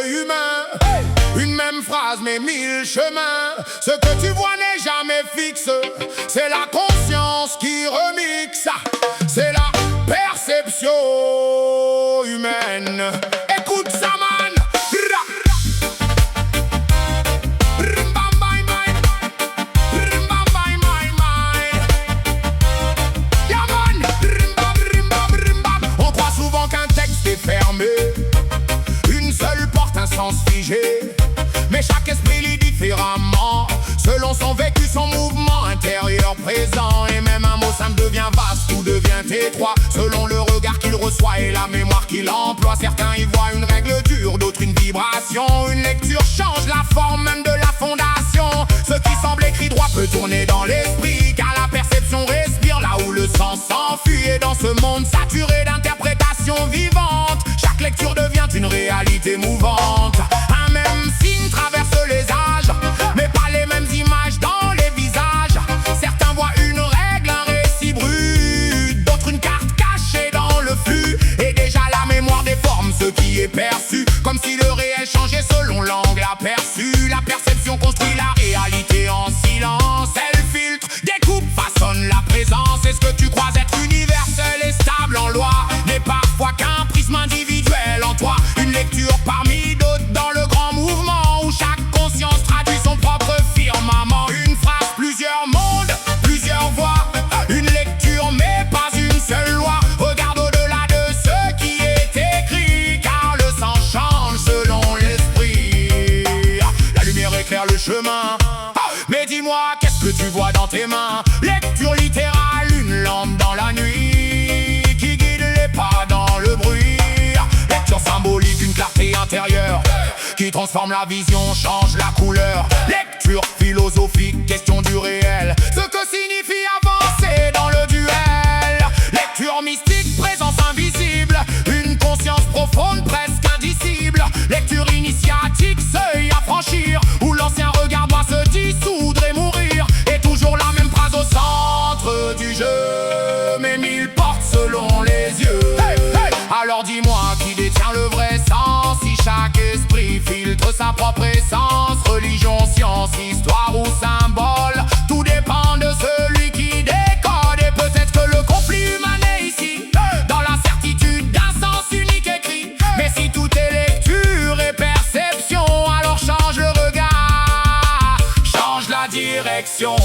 humain. Une même phrase mais mille chemins. Ce que tu vois n'est jamais fixe. C'est la conscience qui remixe. C'est la perception humaine. Écoute ça man. On croit souvent qu'un texte est fermé, une seule porte, un sens figé. Mais chaque esprit lit différemment, selon son vécu, son mouvement intérieur présent. Et même un mot simple devient vaste ou devient étroit, selon le regard qu'il reçoit et la mémoire qu'il emploie. Certains y voient une règle dure, d'autres une vibration. Une lecture change la forme même de la fondation. Ce qui semble écrit droit peut tourner dans l'esprit, car la perception respire là où le sens s'enfuit. Et dans ce monde saturé d'interprétations vivantes, chaque lecture devient une réalité mouvante. Un même signe traverse les âges, mais pas les mêmes images dans les visages. Certains voient une règle, un récit brut, d'autres une carte cachée dans le flux. Et déjà la mémoire déforme ce qui est perçu, comme si le réel changeait selon l'angle aperçu. La perception construit la réalité en silence. Elle filtre, découpe, façonne la présence. Et ce que tu crois être universel et stable en loi n'est parfois qu'un prisme individuel en toi. Une lecture parmi d'autres dans le grand mouvement, où chaque conscience traduit son propre firmament. Une phrase, plusieurs mondes, plusieurs voix. Une lecture mais pas une seule loi. Regarde au-delà de ce qui est écrit, car le sens change selon l'esprit. La lumière éclaire le chemin, mais dis-moi, qu'est-ce que tu vois dans tes mains? Lecture littérale, une lampe dans la nuit qui guide les pas dans le bruit. Lecture symbolique, une clarté intérieure qui transforme la vision, change la couleur. Lecture philosophique, question du réel, ce que signifie avancer dans le duel. Lecture mystique, présence invisible, une conscience profonde, presque indicible. Lecture initiatique, seuil à franchir, où l'ancien regard doit se dissoudre et mourir. Et toujours la même phrase au centre du jeu, mais mille portes selon les yeux. Alors dis-moi qui détient le vrai sens, si chaque esprit filtre sa propre essence. Religion, science, histoire ou symbole, tout dépend de celui qui décode. Et peut-être que le conflit humain est ici, dans l'incertitude d'un sens unique écrit. Mais si tout est lecture et perception, alors change le regard, change la direction.